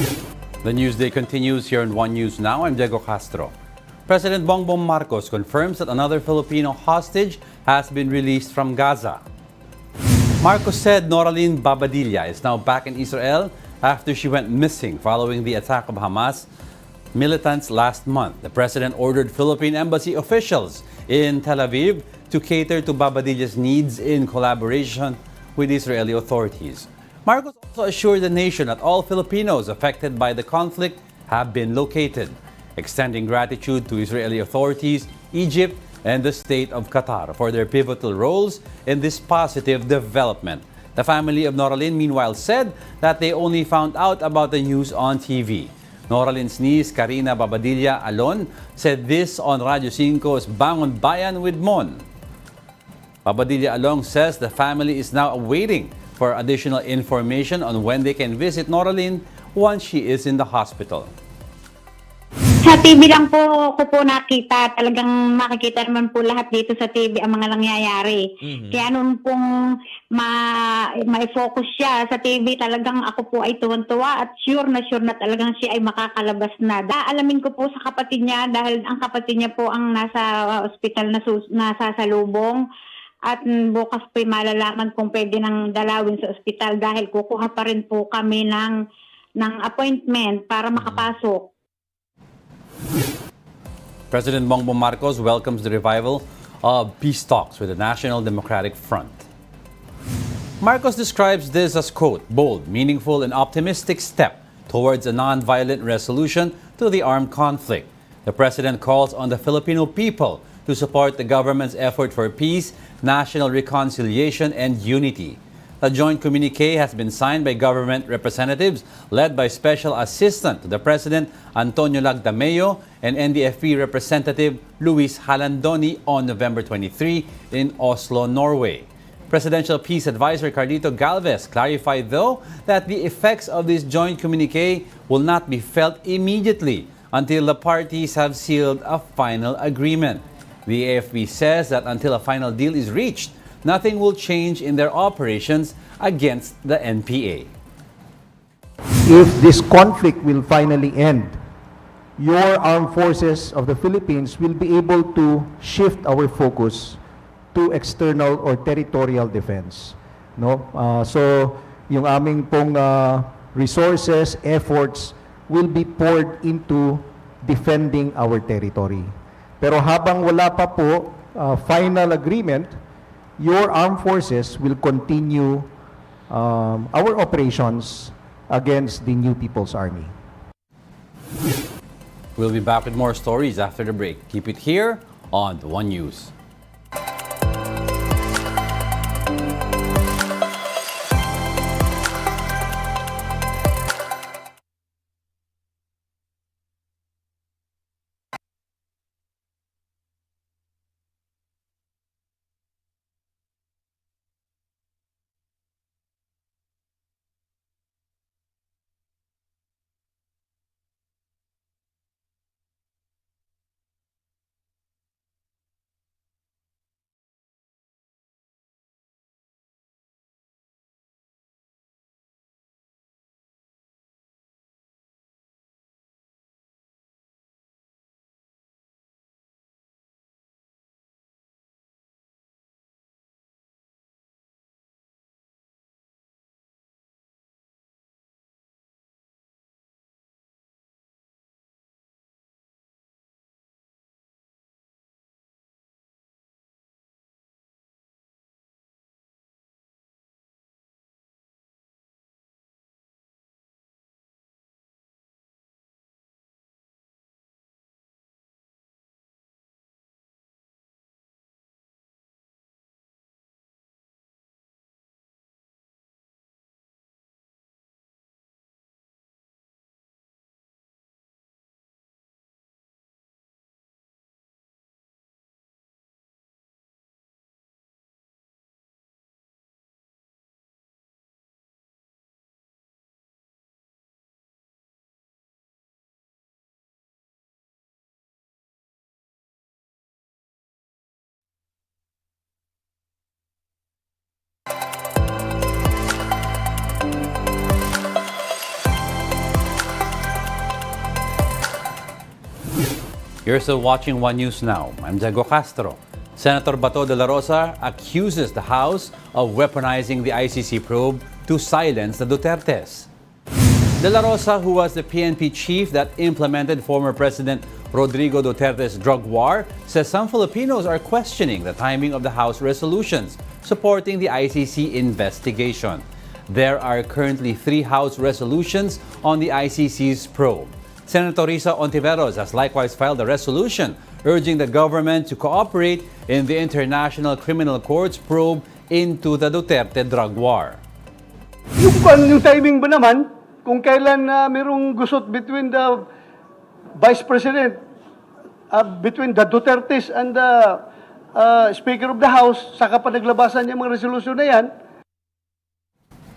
The Newsday continues here on One News Now. I'm Diego Castro. President Bongbong Marcos confirms that another Filipino hostage has been released from Gaza. Marcos said Noraline Babadilla is now back in Israel after she went missing following the attack of Hamas militants last month. The president ordered Philippine embassy officials in Tel Aviv to cater to Babadilla's needs in collaboration with Israeli authorities. Marcos also assured the nation that all Filipinos affected by the conflict have been located, extending gratitude to Israeli authorities, Egypt, and the state of Qatar for their pivotal roles in this positive development. The family of Noraline, meanwhile, said that they only found out about the news on TV. Noraline's niece, Karina Babadilla Alon, said this on Radio 5's Bangon Bayan with Mon. Babadilla Alon says the family is now awaiting for additional information on when they can visit Noraline once she is in the hospital. Sa TV lang po ko po nakita, talagang makikita naman po lahat dito sa TV ang mga nangyayari. Kaya noon pong ma-focus siya sa TV, talagang ako po ay tuwan-tuwa at sure na talagang siya ay makakalabas na. Alamin ko po sa kapatid niya dahil ang kapatid niya po ang nasa ospital na nasasalubong. At bukas po malalaman kung pwede nang dalawin sa ospital dahil kukuha pa rin po kami ng appointment para makapasok. President Bongbong Marcos welcomes the revival of peace talks with the National Democratic Front. Marcos describes this as, quote, bold, meaningful, and optimistic step towards a non-violent resolution to the armed conflict. The president calls on the Filipino people to support the government's effort for peace, national reconciliation, and unity. A joint communique has been signed by government representatives led by Special Assistant to the President Antonio Lagdameo and NDFP Representative Luis Halandoni on November 23 in Oslo, Norway. Presidential Peace Advisor Carlito Galvez clarified, though, that the effects of this joint communique will not be felt immediately until the parties have sealed a final agreement. The AFP says that until a final deal is reached, nothing will change in their operations against the NPA. If this conflict will finally end, your armed forces of the Philippines will be able to shift our focus to external or territorial defense. No? So, yung aming pong resources, efforts will be poured into defending our territory. Pero habang wala pa po final agreement, your armed forces will continue our operations against the New People's Army. We'll be back with more stories after the break. Keep it here on The One News. You're still watching One News Now. I'm Diego Castro. Senator Bato Dela Rosa accuses the House of weaponizing the ICC probe to silence the Dutertes. Dela Rosa, who was the PNP chief that implemented former President Rodrigo Duterte's drug war, says some Filipinos are questioning the timing of the House resolutions supporting the ICC investigation. There are currently 3 House resolutions on the ICC's probe. Senator Risa Ontiveros has likewise filed a resolution urging the government to cooperate in the International Criminal Court's probe into the Duterte drug war. Yung timing ba naman, kung kailan mayroong gusot between the Vice President, between the Dutertes and the Speaker of the House, saka pa naglabasan yung mga resolution na yan.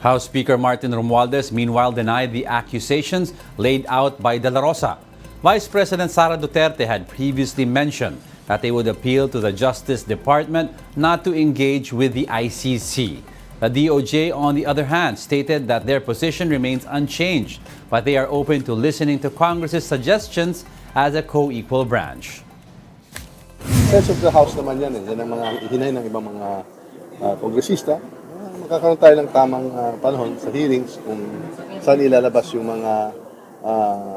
House Speaker Martin Romualdez meanwhile denied the accusations laid out by Dela Rosa. Vice President Sara Duterte had previously mentioned that they would appeal to the Justice Department not to engage with the ICC. The DOJ, on the other hand, stated that their position remains unchanged, but they are open to listening to Congress's suggestions as a co-equal branch. Sense of the House naman yan. Yan ang mga hinay ng ibang mga kongresista. Magkakaroon tayo ng tamang panahon sa hearings kung saan ilalabas yung mga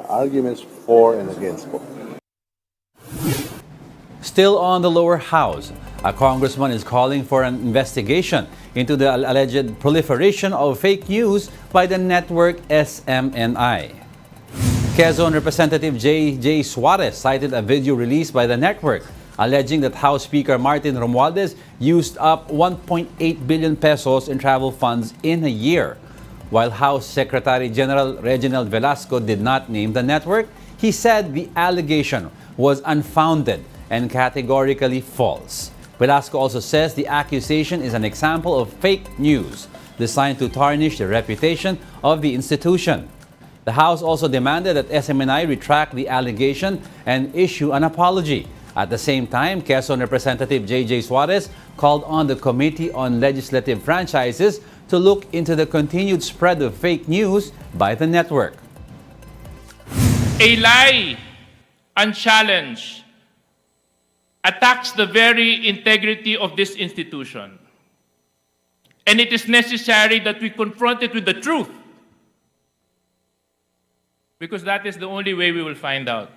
arguments for and against po. Still on the lower house, a congressman is calling for an investigation into the alleged proliferation of fake news by the network SMNI. Quezon Representative J.J. Suarez cited a video released by the network alleging that House Speaker Martin Romualdez used up 1.8 billion pesos in travel funds in a year. While House Secretary General Reginald Velasco did not name the network, he said the allegation was unfounded and categorically false. Velasco also says the accusation is an example of fake news designed to tarnish the reputation of the institution. The House also demanded that SMNI retract the allegation and issue an apology. At the same time, Quezon Representative J.J. Suarez called on the Committee on Legislative Franchises to look into the continued spread of fake news by the network. A lie unchallenged attacks the very integrity of this institution. And it is necessary that we confront it with the truth, because that is the only way we will find out.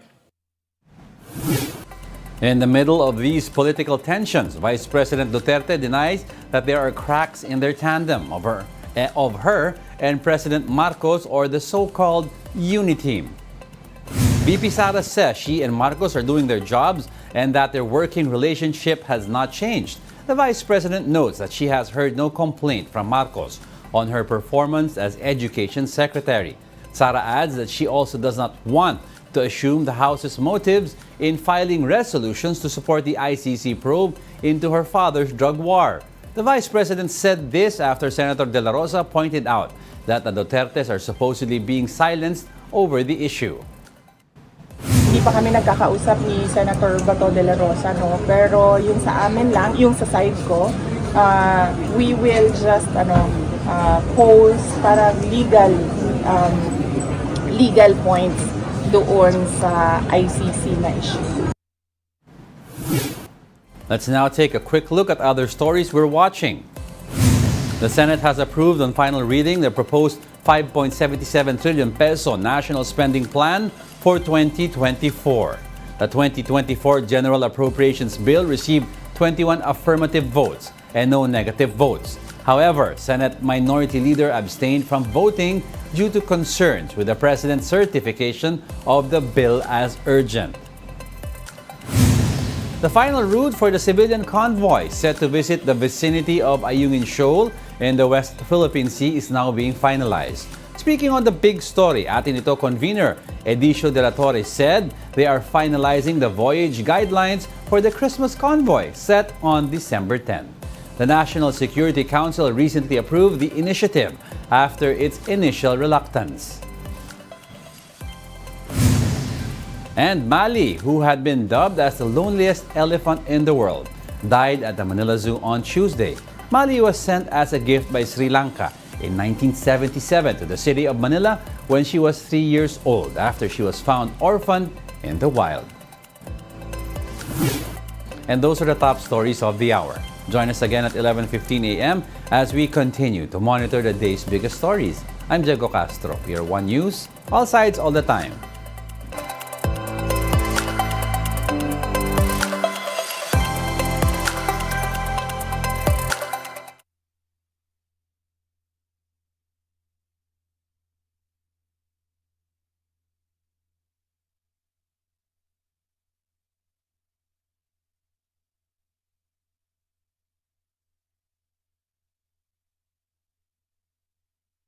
In the middle of these political tensions, Vice President Duterte denies that there are cracks in their tandem of her and President Marcos, or the so-called Uniteam. VP Sara says she and Marcos are doing their jobs and that their working relationship has not changed. The Vice President notes that she has heard no complaint from Marcos on her performance as Education Secretary. Sara adds that she also does not want to assume the House's motives in filing resolutions to support the ICC probe into her father's drug war. The Vice President said this after Senator Dela Rosa pointed out that the Dutertes are supposedly being silenced over the issue. Hindi pa kami nagkakausap ni Senator Bato Dela Rosa, no? Pero yung sa amin lang, yung sa side ko, we will just pose para legal points doon sa ICC na issue. Let's now take a quick look at other stories we're watching. The Senate has approved on final reading the proposed 5.77 trillion peso national spending plan for 2024. The 2024 General Appropriations Bill received 21 affirmative votes and no negative votes. However, Senate Minority Leader abstained from voting due to concerns with the President's certification of the bill as urgent. The final route for the civilian convoy set to visit the vicinity of Ayungin Shoal in the West Philippine Sea is now being finalized. Speaking on the big story, atin ito convener Edicio de la Torre said they are finalizing the voyage guidelines for the Christmas convoy set on December 10. The National Security Council recently approved the initiative after its initial reluctance. And Mali, who had been dubbed as the loneliest elephant in the world, died at the Manila Zoo on Tuesday. Mali was sent as a gift by Sri Lanka in 1977 to the city of Manila when she was 3 years old after she was found orphaned in the wild. And those are the top stories of the hour. Join us again at 11:15 a.m. as we continue to monitor the day's biggest stories. I'm Diego Castro, your One News, all sides, all the time.